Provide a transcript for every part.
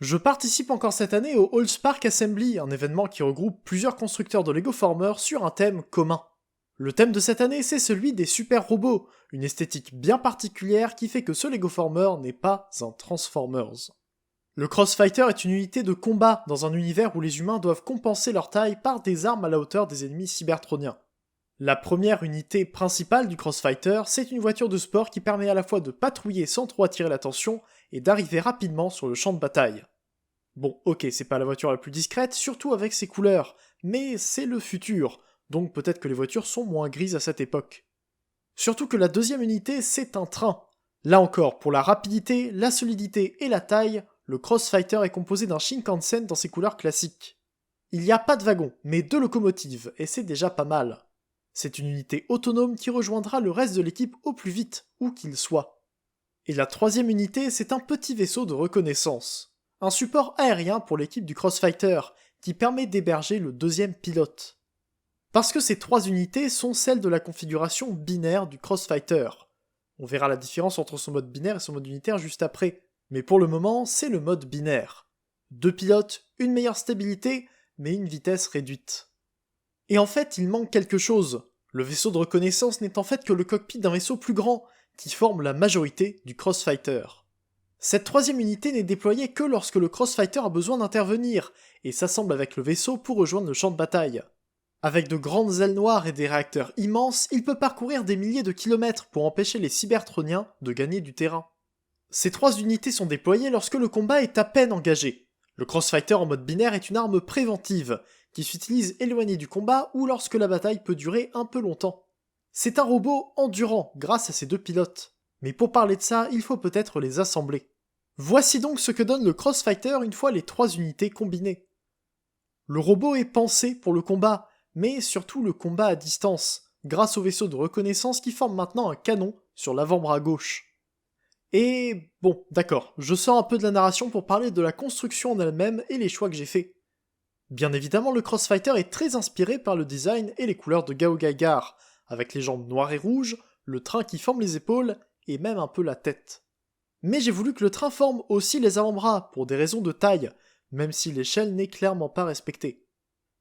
Je participe encore cette année au Allspark Assembly, un événement qui regroupe plusieurs constructeurs de Lego Formers sur un thème commun. Le thème de cette année, c'est celui des super robots, une esthétique bien particulière qui fait que ce Lego Former n'est pas un Transformers. Le Crossfighter est une unité de combat dans un univers où les humains doivent compenser leur taille par des armes à la hauteur des ennemis cybertroniens. La première unité principale du Crossfighter, c'est une voiture de sport qui permet à la fois de patrouiller sans trop attirer l'attention et d'arriver rapidement sur le champ de bataille. Bon, ok, c'est pas la voiture la plus discrète, surtout avec ses couleurs, mais c'est le futur, donc peut-être que les voitures sont moins grises à cette époque. Surtout que la deuxième unité, c'est un train. Là encore, pour la rapidité, la solidité et la taille, le Crossfighter est composé d'un Shinkansen dans ses couleurs classiques. Il n'y a pas de wagon, mais 2 locomotives, et c'est déjà pas mal. C'est une unité autonome qui rejoindra le reste de l'équipe au plus vite, où qu'il soit. Et la troisième unité, c'est un petit vaisseau de reconnaissance. Un support aérien pour l'équipe du Crossfighter, qui permet d'héberger le deuxième pilote. Parce que ces 3 unités sont celles de la configuration binaire du Crossfighter. On verra la différence entre son mode binaire et son mode unitaire juste après, mais pour le moment, c'est le mode binaire. 2 pilotes, une meilleure stabilité, mais une vitesse réduite. Et en fait, il manque quelque chose. Le vaisseau de reconnaissance n'est en fait que le cockpit d'un vaisseau plus grand, qui forme la majorité du Crossfighter. Cette troisième unité n'est déployée que lorsque le Crossfighter a besoin d'intervenir, et s'assemble avec le vaisseau pour rejoindre le champ de bataille. Avec de grandes ailes noires et des réacteurs immenses, il peut parcourir des milliers de kilomètres pour empêcher les cybertroniens de gagner du terrain. Ces 3 unités sont déployées lorsque le combat est à peine engagé. Le Crossfighter en mode binaire est une arme préventive, qui s'utilise éloigné du combat ou lorsque la bataille peut durer un peu longtemps. C'est un robot endurant grâce à ses 2 pilotes. Mais pour parler de ça, il faut peut-être les assembler. Voici donc ce que donne le Crossfighter une fois les 3 unités combinées. Le robot est pensé pour le combat, mais surtout le combat à distance, grâce au vaisseau de reconnaissance qui forme maintenant un canon sur l'avant-bras gauche. Et bon, d'accord, je sors un peu de la narration pour parler de la construction en elle-même et les choix que j'ai faits. Bien évidemment, le Crossfighter est très inspiré par le design et les couleurs de Gao Gaigar, avec les jambes noires et rouges, le train qui forme les épaules, et même un peu la tête. Mais j'ai voulu que le train forme aussi les avant-bras, pour des raisons de taille, même si l'échelle n'est clairement pas respectée.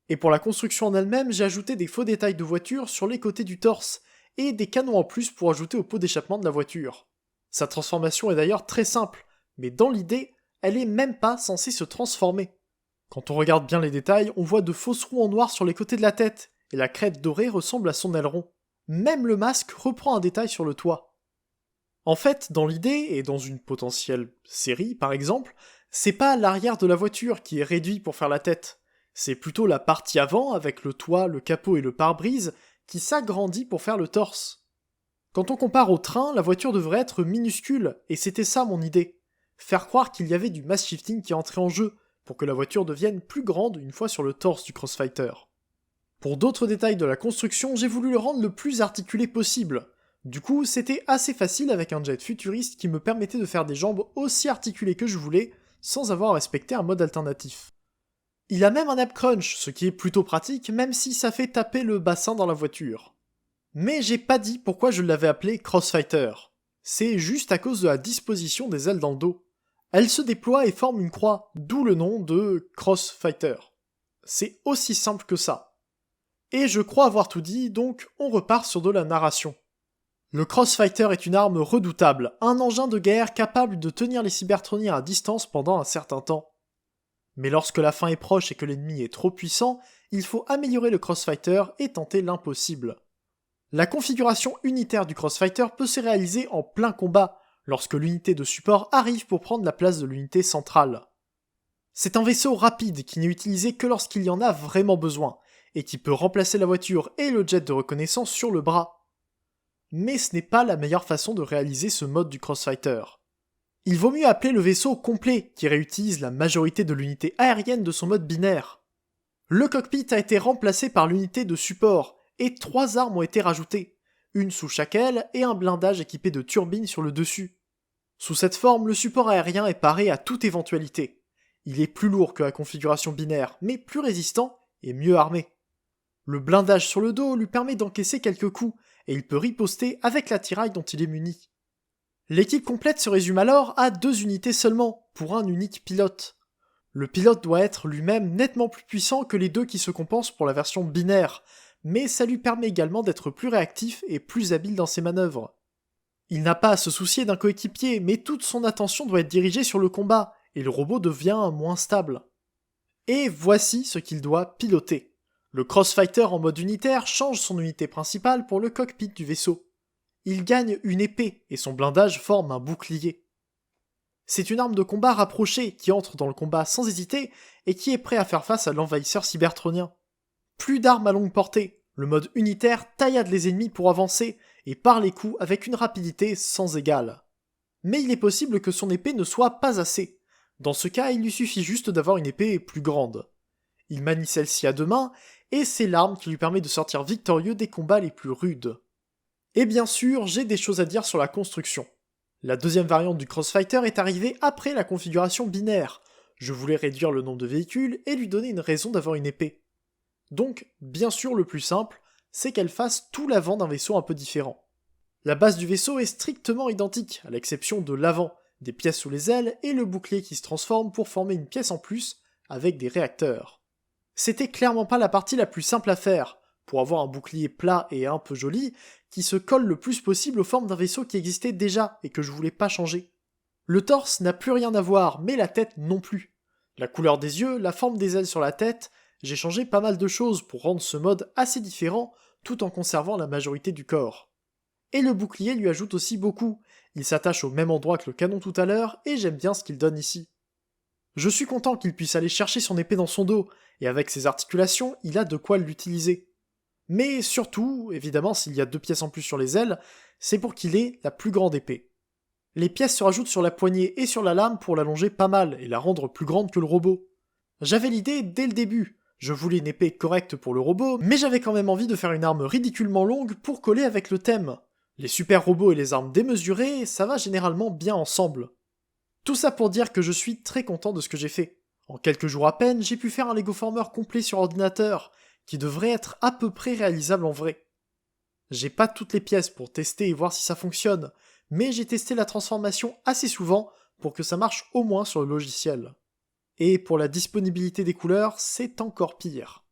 Et pour la construction en elle-même, j'ai ajouté des faux détails de voiture sur les côtés du torse, et des canons en plus pour ajouter au pot d'échappement de la voiture. Sa transformation est d'ailleurs très simple, mais dans l'idée, elle est même pas censée se transformer. Quand on regarde bien les détails, on voit de fausses roues en noir sur les côtés de la tête, et la crête dorée ressemble à son aileron. Même le masque reprend un détail sur le toit. En fait, dans l'idée, et dans une potentielle série par exemple, c'est pas l'arrière de la voiture qui est réduit pour faire la tête, c'est plutôt la partie avant avec le toit, le capot et le pare-brise qui s'agrandit pour faire le torse. Quand on compare au train, la voiture devrait être minuscule, et c'était ça mon idée. Faire croire qu'il y avait du mass shifting qui entrait en jeu, pour que la voiture devienne plus grande une fois sur le torse du Crossfighter. Pour d'autres détails de la construction, j'ai voulu le rendre le plus articulé possible. Du coup, c'était assez facile avec un jet futuriste qui me permettait de faire des jambes aussi articulées que je voulais, sans avoir respecté un mode alternatif. Il a même un ab crunch, ce qui est plutôt pratique, même si ça fait taper le bassin dans la voiture. Mais j'ai pas dit pourquoi je l'avais appelé Crossfighter. C'est juste à cause de la disposition des ailes dans le dos. Elles se déploient et forment une croix, d'où le nom de Crossfighter. C'est aussi simple que ça. Et je crois avoir tout dit, donc on repart sur de la narration. Le Crossfighter est une arme redoutable, un engin de guerre capable de tenir les cybertroniens à distance pendant un certain temps. Mais lorsque la fin est proche et que l'ennemi est trop puissant, il faut améliorer le Crossfighter et tenter l'impossible. La configuration unitaire du Crossfighter peut se réaliser en plein combat, lorsque l'unité de support arrive pour prendre la place de l'unité centrale. C'est un vaisseau rapide qui n'est utilisé que lorsqu'il y en a vraiment besoin, et qui peut remplacer la voiture et le jet de reconnaissance sur le bras. Mais ce n'est pas la meilleure façon de réaliser ce mode du Crossfighter. Il vaut mieux appeler le vaisseau complet, qui réutilise la majorité de l'unité aérienne de son mode binaire. Le cockpit a été remplacé par l'unité de support, et 3 armes ont été rajoutées, une sous chaque aile et un blindage équipé de turbines sur le dessus. Sous cette forme, le support aérien est paré à toute éventualité. Il est plus lourd que la configuration binaire, mais plus résistant et mieux armé. Le blindage sur le dos lui permet d'encaisser quelques coups, et il peut riposter avec l'attirail dont il est muni. L'équipe complète se résume alors à 2 unités seulement, pour un unique pilote. Le pilote doit être lui-même nettement plus puissant que les deux qui se compensent pour la version binaire, mais ça lui permet également d'être plus réactif et plus habile dans ses manœuvres. Il n'a pas à se soucier d'un coéquipier, mais toute son attention doit être dirigée sur le combat, et le robot devient moins stable. Et voici ce qu'il doit piloter. Le Crossfighter en mode unitaire change son unité principale pour le cockpit du vaisseau. Il gagne une épée, et son blindage forme un bouclier. C'est une arme de combat rapprochée qui entre dans le combat sans hésiter et qui est prêt à faire face à l'envahisseur cybertronien. Plus d'armes à longue portée, le mode unitaire taillade les ennemis pour avancer et part les coups avec une rapidité sans égale. Mais il est possible que son épée ne soit pas assez. Dans ce cas, il lui suffit juste d'avoir une épée plus grande. Il manie celle-ci à deux mains, et c'est l'arme qui lui permet de sortir victorieux des combats les plus rudes. Et bien sûr, j'ai des choses à dire sur la construction. La deuxième variante du Crossfighter est arrivée après la configuration binaire. Je voulais réduire le nombre de véhicules et lui donner une raison d'avoir une épée. Donc, bien sûr, le plus simple, c'est qu'elle fasse tout l'avant d'un vaisseau un peu différent. La base du vaisseau est strictement identique, à l'exception de l'avant, des pièces sous les ailes et le bouclier qui se transforme pour former une pièce en plus, avec des réacteurs. C'était clairement pas la partie la plus simple à faire, pour avoir un bouclier plat et un peu joli, qui se colle le plus possible aux formes d'un vaisseau qui existait déjà et que je voulais pas changer. Le torse n'a plus rien à voir, mais la tête non plus. La couleur des yeux, la forme des ailes sur la tête, j'ai changé pas mal de choses pour rendre ce mode assez différent, tout en conservant la majorité du corps. Et le bouclier lui ajoute aussi beaucoup, il s'attache au même endroit que le canon tout à l'heure, et j'aime bien ce qu'il donne ici. Je suis content qu'il puisse aller chercher son épée dans son dos, et avec ses articulations, il a de quoi l'utiliser. Mais surtout, évidemment s'il y a deux pièces en plus sur les ailes, c'est pour qu'il ait la plus grande épée. Les pièces se rajoutent sur la poignée et sur la lame pour l'allonger pas mal et la rendre plus grande que le robot. J'avais l'idée dès le début, je voulais une épée correcte pour le robot, mais j'avais quand même envie de faire une arme ridiculement longue pour coller avec le thème. Les super robots et les armes démesurées, ça va généralement bien ensemble. Tout ça pour dire que je suis très content de ce que j'ai fait. En quelques jours à peine, j'ai pu faire un Lego Former complet sur ordinateur, qui devrait être à peu près réalisable en vrai. J'ai pas toutes les pièces pour tester et voir si ça fonctionne, mais j'ai testé la transformation assez souvent pour que ça marche au moins sur le logiciel. Et pour la disponibilité des couleurs, c'est encore pire.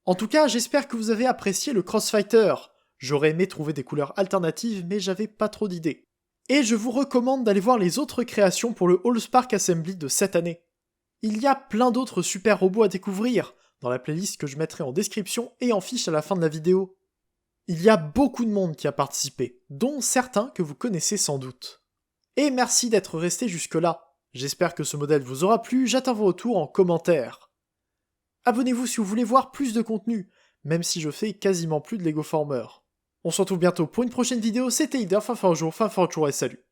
En tout cas, j'espère que vous avez apprécié le Crossfighter. J'aurais aimé trouver des couleurs alternatives, mais j'avais pas trop d'idées. Et je vous recommande d'aller voir les autres créations pour le Allspark Assembly de cette année. Il y a plein d'autres super robots à découvrir, dans la playlist que je mettrai en description et en fiche à la fin de la vidéo. Il y a beaucoup de monde qui a participé, dont certains que vous connaissez sans doute. Et merci d'être resté jusque-là. J'espère que ce modèle vous aura plu, j'attends vos retours en commentaire. Abonnez-vous si vous voulez voir plus de contenu, même si je fais quasiment plus de Lego Former. On se retrouve bientôt pour une prochaine vidéo, c'était Ider, fin fort jour et salut.